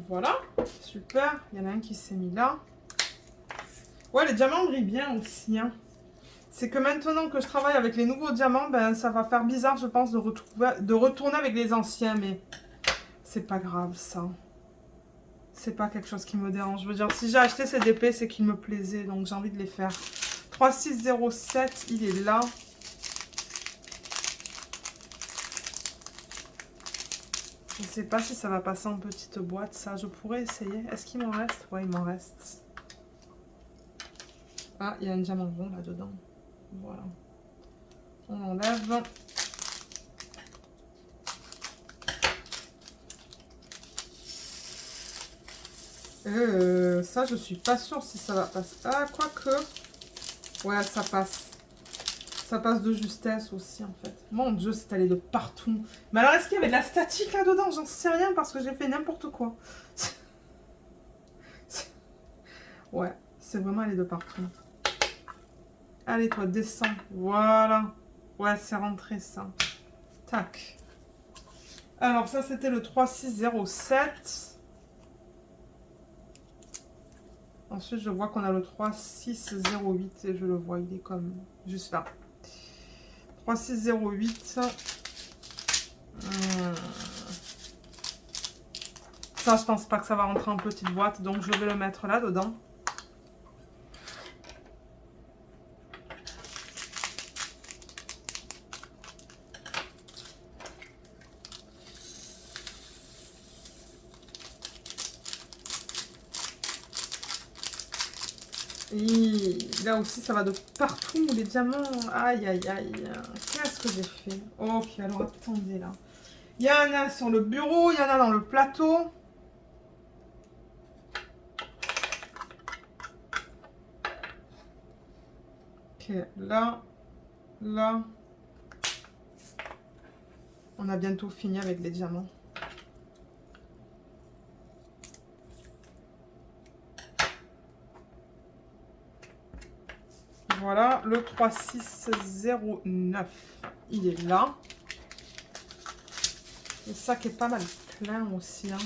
Voilà, super. Il y en a un qui s'est mis là. Ouais, les diamants brillent bien aussi. Hein. C'est que maintenant que je travaille avec les nouveaux diamants, ben, ça va faire bizarre, je pense, de retourner avec les anciens. Mais c'est pas grave, ça. C'est pas quelque chose qui me dérange. Je veux dire, si j'ai acheté ces DP, c'est qu'ils me plaisaient. Donc, j'ai envie de les faire. 3607, il est là. Je ne sais pas si ça va passer en petite boîte, ça. Je pourrais essayer. Est-ce qu'il m'en reste? Ouais, il m'en reste. Ah, il y a un diamant rond là-dedans. Voilà. On enlève. Ça, je suis pas sûre si ça va passer. Ah, quoique. Ouais, ça passe. Ça passe de justesse aussi, en fait. Mon Dieu, c'est allé de partout. Mais alors, est-ce qu'il y avait de la statique là-dedans? J'en sais rien parce que j'ai fait n'importe quoi. Ouais, c'est vraiment allé de partout. Allez, toi, descends. Voilà. Ouais, c'est rentré, ça. Tac. Alors, ça, c'était le 3607. Ensuite, je vois qu'on a le 3608 et je le vois, il est comme juste là. 3608. Ça, je pense pas que ça va rentrer en petite boîte, donc je vais le mettre là-dedans. Et là aussi, ça va de partout, les diamants. Aïe, aïe, aïe. Qu'est-ce que j'ai fait? Ok, alors attendez là. Il y en a sur le bureau, il y en a dans le plateau. Ok, là, là. On a bientôt fini avec les diamants. Voilà, le 3609, il est là. Le sac est pas mal plein aussi. Hein.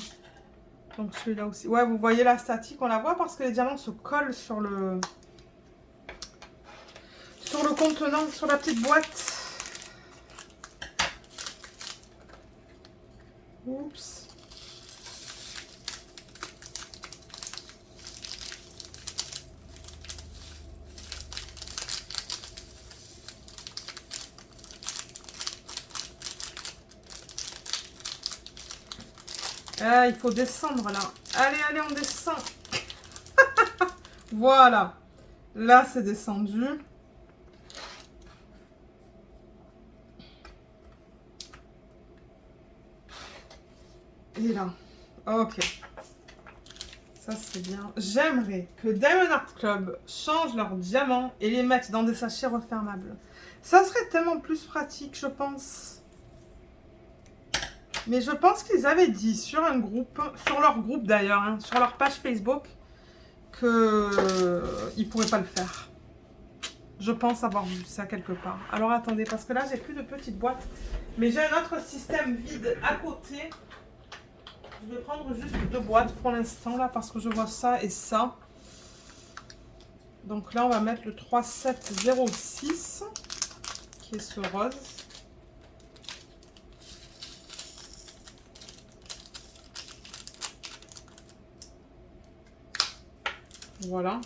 Donc celui-là aussi. Ouais, vous voyez la statique, on la voit parce que les diamants se collent sur le contenant, sur la petite boîte. Oups. Ah, il faut descendre là. Allez, allez, on descend. Voilà. Là, c'est descendu. Et là. Ok. Ça, c'est bien. J'aimerais que Diamond Art Club change leurs diamants et les mette dans des sachets refermables. Ça serait tellement plus pratique, je pense. Mais je pense qu'ils avaient dit sur un groupe, sur leur groupe d'ailleurs, hein, sur leur page Facebook, qu'ils ne pourraient pas le faire. Je pense avoir vu ça quelque part. Alors attendez, parce que là, j'ai plus de petites boîtes. Mais j'ai un autre système vide à côté. Je vais prendre juste 2 boîtes pour l'instant, là, parce que je vois ça et ça. Donc là, on va mettre le 3706, qui est ce rose. Voilà.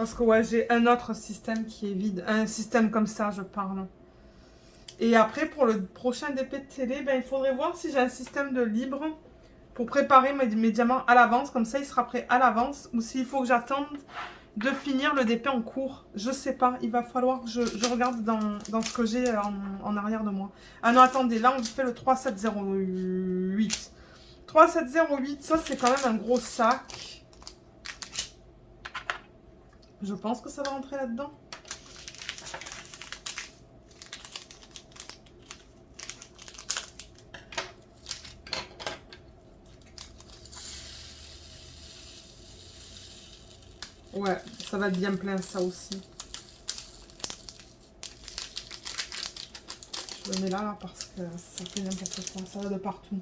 Parce que ouais, j'ai un autre système qui est vide. Un système comme ça, je parle. Et après, pour le prochain DP de télé, ben, il faudrait voir si j'ai un système de libre pour préparer mes diamants à l'avance. Comme ça, il sera prêt à l'avance. Ou s'il faut que j'attende de finir le DP en cours. Je sais pas. Il va falloir que je regarde dans ce que j'ai en arrière de moi. Ah non, attendez. Là, on fait le 3708. 3708, ça, c'est quand même un gros sac. Je pense que ça va rentrer là-dedans. Ouais, ça va être bien plein, ça aussi. Je le mets là, parce que ça fait n'importe quoi. Ça va de partout.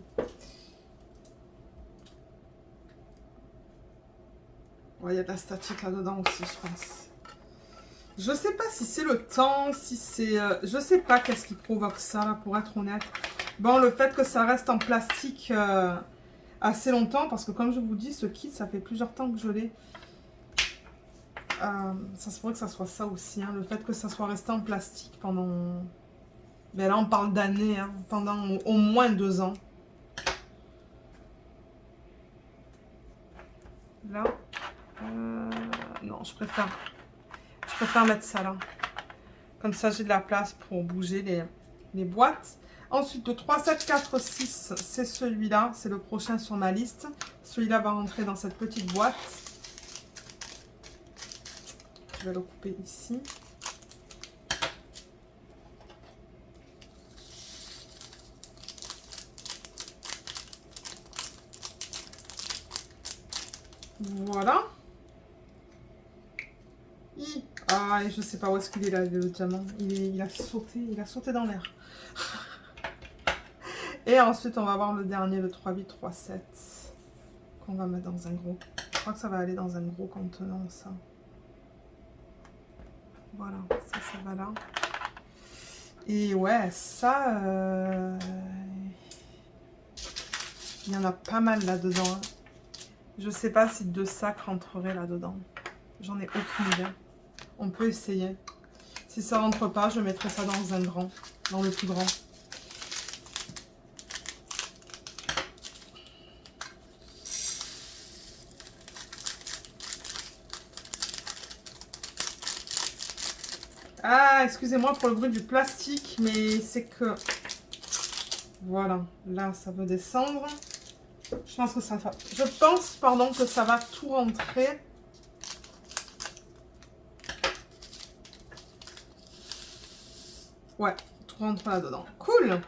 Ouais, il y a de la statique là-dedans aussi, je pense. Je sais pas si c'est le temps, si c'est... je sais pas qu'est-ce qui provoque ça, là, pour être honnête. Bon, le fait que ça reste en plastique assez longtemps, parce que comme je vous dis, ce kit, ça fait plusieurs temps que je l'ai. Ça se pourrait que ça soit ça aussi, hein, le fait que ça soit resté en plastique pendant... Ben là, on parle d'années, hein, pendant au moins 2 ans. Là, non, je préfère mettre ça là. Comme ça, j'ai de la place pour bouger les boîtes. Ensuite, le 3, 7, 4, 6, c'est celui-là. C'est le prochain sur ma liste. Celui-là va rentrer dans cette petite boîte. Je vais le couper ici. Voilà. Ah, et je sais pas où est-ce qu'il est là, le diamant. Il a sauté dans l'air. Et ensuite, on va voir le dernier, le 3, 8, 3, 7. Qu'on va mettre dans un gros. Je crois que ça va aller dans un gros contenant, ça. Voilà, ça va là. Et ouais, ça... il y en a pas mal là-dedans. Hein. Je sais pas si 2 sacs rentreraient là-dedans. J'en ai aucune idée. On peut essayer. Si ça rentre pas, je mettrai ça dans un grand. Dans le plus grand. Ah, excusez-moi pour le bruit du plastique, mais c'est que... Voilà, là, ça veut descendre. Je pense que ça va... Je pense, pardon, que ça va tout rentrer. Ouais, tout rentre là-dedans. Cool!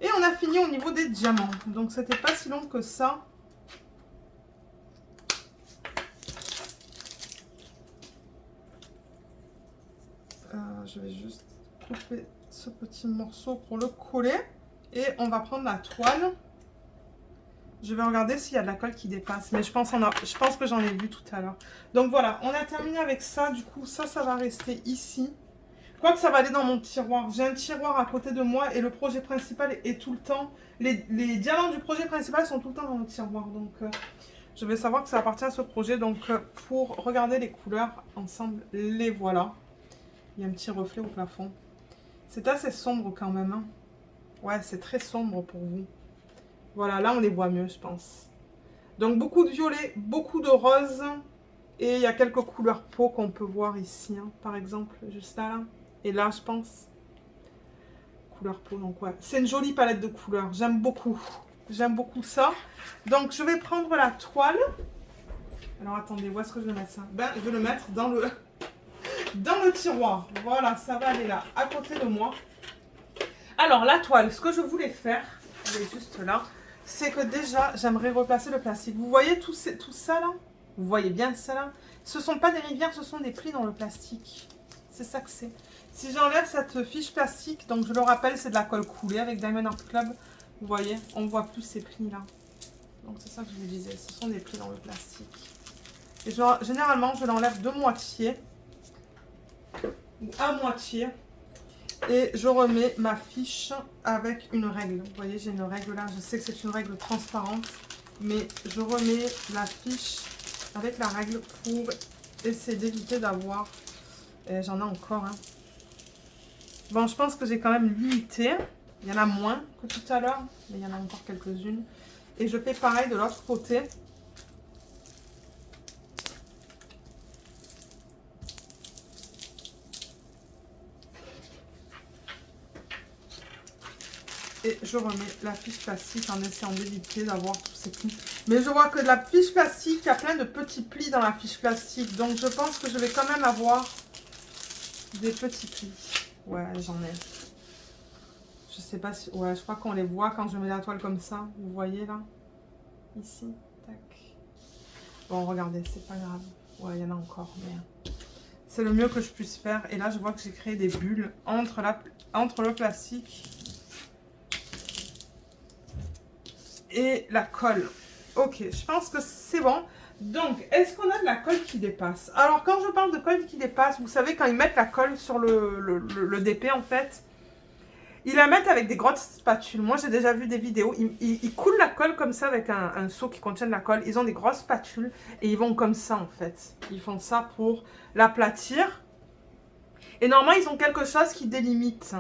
Et on a fini au niveau des diamants. Donc, c'était pas si long que ça. Je vais juste couper ce petit morceau pour le coller. Et on va prendre la toile. Je vais regarder s'il y a de la colle qui dépasse. Mais je pense que j'en ai vu tout à l'heure. Donc voilà, on a terminé avec ça. Du coup, ça va rester ici. Quoique ça va aller dans mon tiroir. J'ai un tiroir à côté de moi et le projet principal est tout le temps... Les diamants du projet principal sont tout le temps dans le tiroir. Donc je vais savoir que ça appartient à ce projet. Donc pour regarder les couleurs ensemble, les voilà. Il y a un petit reflet au plafond. C'est assez sombre quand même. Hein. Ouais, c'est très sombre pour vous. Voilà, là on les voit mieux, je pense. Donc beaucoup de violet, beaucoup de rose. Et il y a quelques couleurs peau qu'on peut voir ici. Hein, par exemple, juste là. Et là, je pense. Couleur peau, donc ouais. C'est une jolie palette de couleurs. J'aime beaucoup. J'aime beaucoup ça. Donc je vais prendre la toile. Alors attendez, où est-ce que je vais mettre ça? Ben, je vais le mettre dans le... dans le tiroir. Voilà, ça va aller là, à côté de moi. Alors, la toile, ce que je voulais faire, elle est juste là, c'est que déjà, j'aimerais replacer le plastique. Vous voyez tout ça là? Vous voyez bien ça là? Ce ne sont pas des rivières, ce sont des plis dans le plastique. C'est ça que c'est. Si j'enlève cette fiche plastique, donc je le rappelle, c'est de la colle coulée avec Diamond Art Club. Vous voyez, on ne voit plus ces plis là. Donc c'est ça que je vous disais, ce sont des plis dans le plastique. Et généralement, je l'enlève de moitié. Ou à moitié. Et je remets ma fiche avec une règle. Vous voyez, j'ai une règle là. Je sais que c'est une règle transparente. Mais je remets la fiche avec la règle pour essayer d'éviter d'avoir... J'en ai encore, hein. Bon, je pense que j'ai quand même limité. Il y en a moins que tout à l'heure, mais il y en a encore quelques-unes. Et je fais pareil de l'autre côté. Et je remets la fiche plastique en essayant d'éviter d'avoir tous ces plis. Mais je vois que de la fiche plastique, il y a plein de petits plis dans la fiche plastique. Donc je pense que je vais quand même avoir des petits plis. Ouais, j'en ai. Je sais pas si... Ouais, je crois qu'on les voit quand je mets la toile comme ça. Vous voyez là? Ici. Tac. Bon, regardez, c'est pas grave. Ouais, il y en a encore, mais... C'est le mieux que je puisse faire. Et là, je vois que j'ai créé des bulles entre le plastique et la colle. Ok, je pense que c'est bon. Donc, est-ce qu'on a de la colle qui dépasse? Alors, quand je parle de colle qui dépasse, vous savez, quand ils mettent la colle sur le DP, en fait, ils la mettent avec des grosses spatules. Moi, j'ai déjà vu des vidéos. Ils coulent la colle comme ça avec un seau qui contient de la colle. Ils ont des grosses spatules et ils vont comme ça, en fait. Ils font ça pour l'aplatir. Et normalement, ils ont quelque chose qui délimite.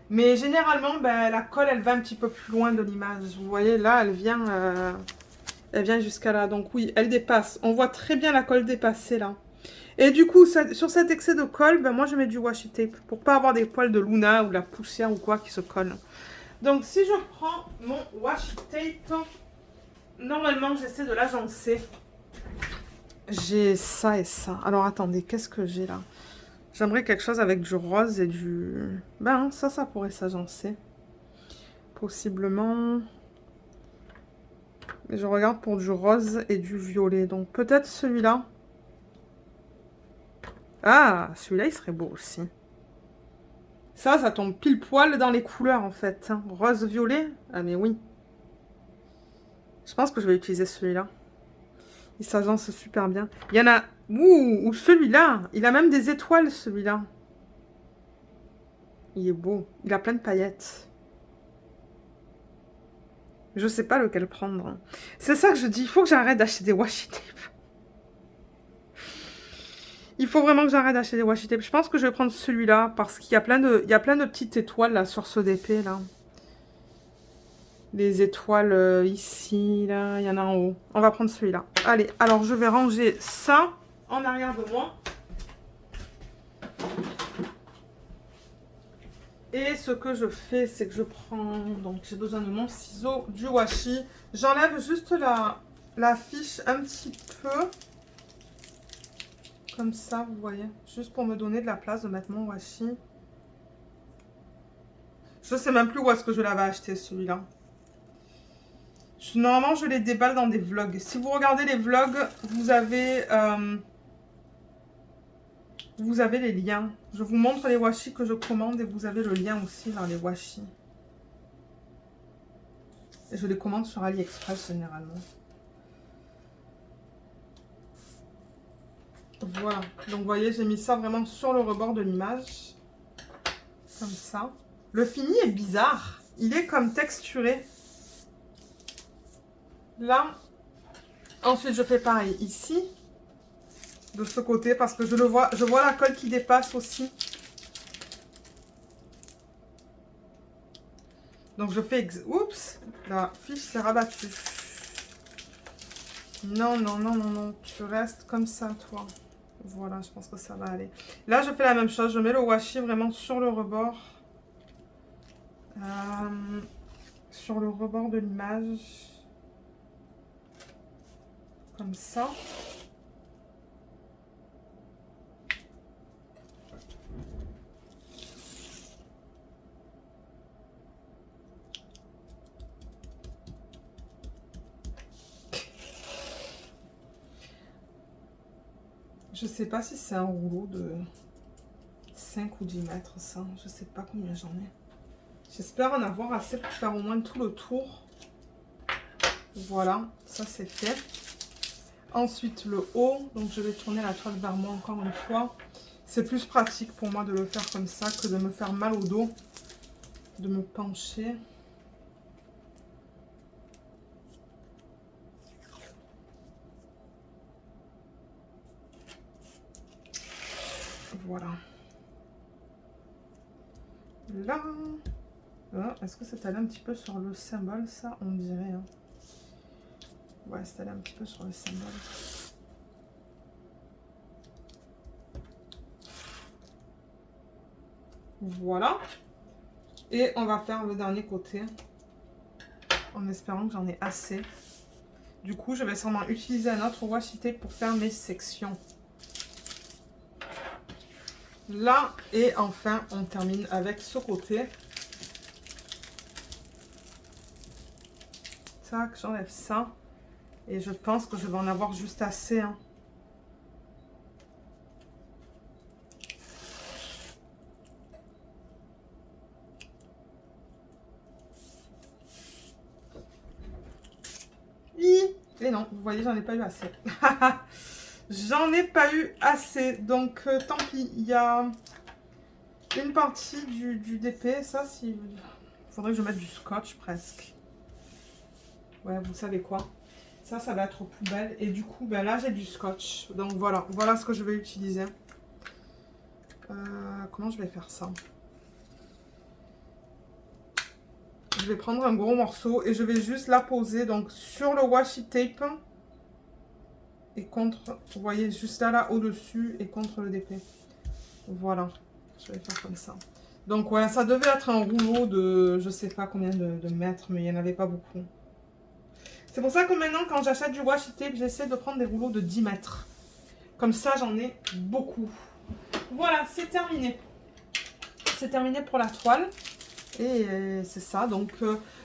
Mais généralement, ben, la colle, elle va un petit peu plus loin de l'image. Vous voyez, là, elle vient jusqu'à là. Donc oui, elle dépasse. On voit très bien la colle dépasser, là. Et du coup, sur cet excès de colle, ben, moi, je mets du washi tape. Pour pas avoir des poils de Luna ou de la poussière ou quoi qui se colle. Donc, si je prends mon washi tape, normalement, j'essaie de l'agencer. J'ai ça et ça. Alors, attendez, qu'est-ce que j'ai là? J'aimerais quelque chose avec du rose et du... Ben, ça pourrait s'agencer. Possiblement. Mais je regarde pour du rose et du violet. Donc, peut-être celui-là. Ah, celui-là, il serait beau aussi. Ça tombe pile poil dans les couleurs, en fait. Hein. Rose-violet. Ah, mais oui. Je pense que je vais utiliser celui-là. Il s'agence super bien. Il y en a... Ouh, ou celui-là. Il a même des étoiles, celui-là. Il est beau. Il a plein de paillettes. Je sais pas lequel prendre. C'est ça que je dis. Il faut que j'arrête d'acheter des washi tape. Il faut vraiment que j'arrête d'acheter des washi tape. Je pense que je vais prendre celui-là parce qu'il y a plein de, petites étoiles là sur ce DP là. Les étoiles ici, là, il y en a en haut. On va prendre celui-là. Allez, alors je vais ranger ça en arrière de moi. Et ce que je fais, c'est que je prends... Donc, j'ai besoin de mon ciseau, du washi. J'enlève juste la fiche un petit peu. Comme ça, vous voyez. Juste pour me donner de la place de mettre mon washi. Je sais même plus où est-ce que je l'avais acheté, celui-là. Normalement, je les déballe dans des vlogs. Si vous regardez les vlogs, vous avez les liens. Je vous montre les washi que je commande et vous avez le lien aussi dans les washi. Et je les commande sur AliExpress généralement. Voilà. Donc, vous voyez, j'ai mis ça vraiment sur le rebord de l'image. Comme ça. Le fini est bizarre. Il est comme texturé. Là. Ensuite, je fais pareil ici. De ce côté parce que je le vois. Je vois la colle qui dépasse aussi. Donc, je fais... Oups. La fiche s'est rabattue. Non, non, non, non, non. Tu restes comme ça, toi. Voilà, je pense que ça va aller. Là, je fais la même chose. Je mets le washi vraiment sur le rebord. Sur le rebord de l'image. Comme ça. Je sais pas si c'est un rouleau de 5 ou 10 mètres, ça. Je sais pas combien j'en ai. J'espère en avoir assez pour faire au moins tout le tour. Voilà, ça c'est fait. Ensuite, le haut. Donc, je vais tourner la toile vers moi encore une fois. C'est plus pratique pour moi de le faire comme ça que de me faire mal au dos. De me pencher. Est-ce que c'est allé un petit peu sur le symbole, ça? On dirait. Hein. Ouais, c'est allé un petit peu sur le symbole. Voilà. Et on va faire le dernier côté. En espérant que j'en ai assez. Du coup, je vais sûrement utiliser un autre washi tape pour faire mes sections. Là, et enfin, on termine avec ce côté. Tac, j'enlève ça. Et je pense que je vais en avoir juste assez. Hein. Et non, vous voyez, j'en ai pas eu assez. J'en ai pas eu assez. Donc, tant pis. Il y a une partie du DP. Ça, il faudrait que je mette du scotch presque. Ouais, vous savez quoi. Ça va être aux poubelles. Et du coup, ben là, j'ai du scotch. Donc, voilà. Voilà ce que je vais utiliser. Comment je vais faire ça? Je vais prendre un gros morceau et je vais juste la poser donc sur le washi tape. Et contre, vous voyez, juste là au-dessus et contre le DP. Voilà. Je vais faire comme ça. Donc, ouais, ça devait être un rouleau de je sais pas combien de mètres, mais il n'y en avait pas beaucoup. C'est pour ça que maintenant, quand j'achète du washi tape, j'essaie de prendre des rouleaux de 10 mètres. Comme ça, j'en ai beaucoup. Voilà, c'est terminé. C'est terminé pour la toile. Et c'est ça. Donc,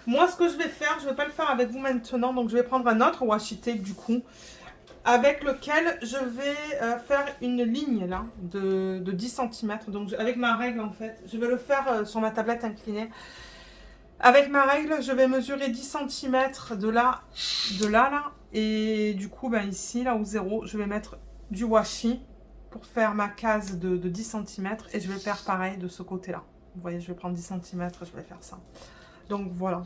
moi, ce que je vais faire, je ne vais pas le faire avec vous maintenant. Donc, je vais prendre un autre washi tape, du coup, avec lequel je vais faire une ligne, là, de 10 cm. Donc, avec ma règle, en fait. Je vais le faire sur ma tablette inclinée. Avec ma règle, je vais mesurer 10 cm de là, là. Et du coup, ben ici, là où 0, je vais mettre du washi pour faire ma case de 10 cm. Et je vais faire pareil de ce côté-là. Vous voyez, je vais prendre 10 cm, je vais faire ça. Donc, voilà.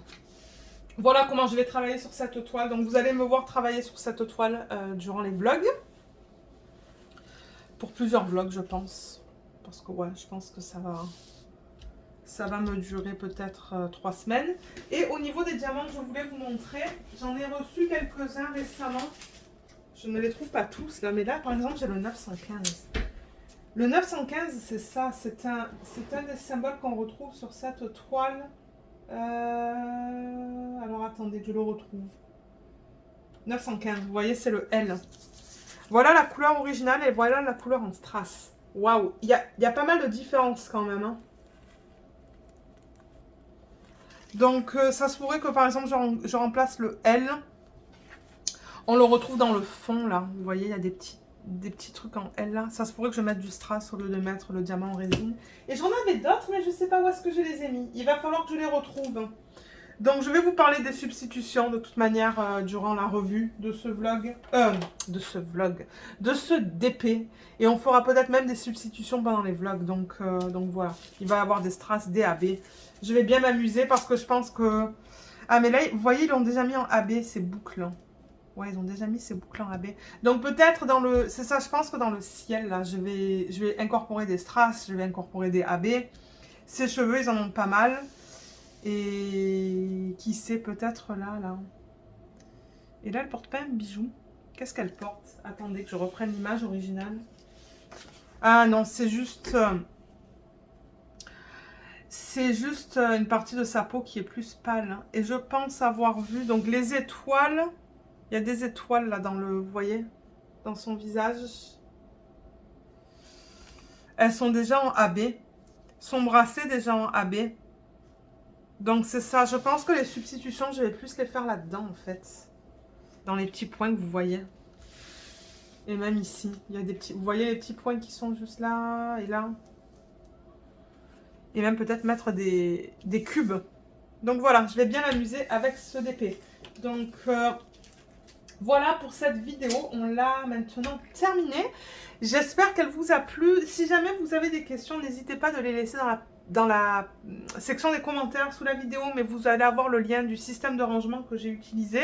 Voilà comment je vais travailler sur cette toile. Donc, vous allez me voir travailler sur cette toile durant les vlogs. Pour plusieurs vlogs, je pense. Parce que, ouais, je pense que ça va me durer peut-être 3 semaines. Et au niveau des diamants, je voulais vous montrer. J'en ai reçu quelques-uns récemment. Je ne les trouve pas tous, là. Mais là, par exemple, j'ai le 915. Le 915, c'est ça. C'est un des symboles qu'on retrouve sur cette toile. Alors, attendez que je le retrouve. 915, vous voyez, c'est le L. Voilà la couleur originale et voilà la couleur en strass. Waouh, il y a pas mal de différences quand même. Hein. Donc, ça se pourrait que, par exemple, je remplace le L. On le retrouve dans le fond, là. Vous voyez, il y a des petits trucs en L, là. Ça se pourrait que je mette du strass au lieu de mettre le diamant en résine. Et j'en avais d'autres, mais je ne sais pas où est-ce que je les ai mis. Il va falloir que je les retrouve. Donc, je vais vous parler des substitutions, de toute manière, durant la revue de ce vlog. De ce DP. Et on fera peut-être même des substitutions pendant les vlogs. Donc voilà. Il va y avoir des strass, des AB. Je vais bien m'amuser parce que je pense que... Ah, mais là, vous voyez, ils l'ont déjà mis en AB, ces boucles. Ouais, ils ont déjà mis ces boucles en AB. Donc, peut-être dans le... C'est ça, je pense que dans le ciel, là, je vais incorporer des strass, je vais incorporer des AB. Ces cheveux, ils en ont pas mal. Et qui sait, peut-être là. Et là, elle porte pas un bijou. Qu'est-ce qu'elle porte? Attendez que je reprenne l'image originale. Ah non, c'est juste... une partie de sa peau qui est plus pâle. Et je pense avoir vu... Donc, les étoiles... Il y a des étoiles là dans le... Vous voyez? Dans son visage. Elles sont déjà en AB. Son bracelet déjà en AB. Donc, c'est ça. Je pense que les substitutions, je vais plus les faire là-dedans, en fait. Dans les petits points que vous voyez. Et même ici. Il y a des petits... Vous voyez les petits points qui sont juste là et là. Et même peut-être mettre des cubes. Donc, voilà. Je vais bien m'amuser avec ce DP. Donc, voilà pour cette vidéo. On l'a maintenant terminée. J'espère qu'elle vous a plu. Si jamais vous avez des questions, n'hésitez pas de les laisser dans la section des commentaires sous la vidéo, mais vous allez avoir le lien du système de rangement que j'ai utilisé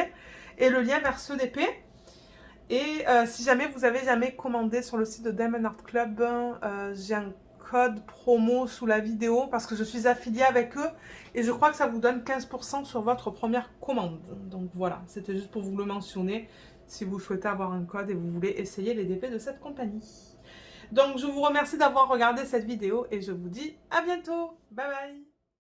et le lien vers ce DP. Et si jamais vous avez jamais commandé sur le site de Diamond Art Club, j'ai un code promo sous la vidéo parce que je suis affiliée avec eux et je crois que ça vous donne 15% sur votre première commande. Donc voilà, c'était juste pour vous le mentionner si vous souhaitez avoir un code et vous voulez essayer les DP de cette compagnie. Donc je vous remercie d'avoir regardé cette vidéo et je vous dis à bientôt. Bye bye.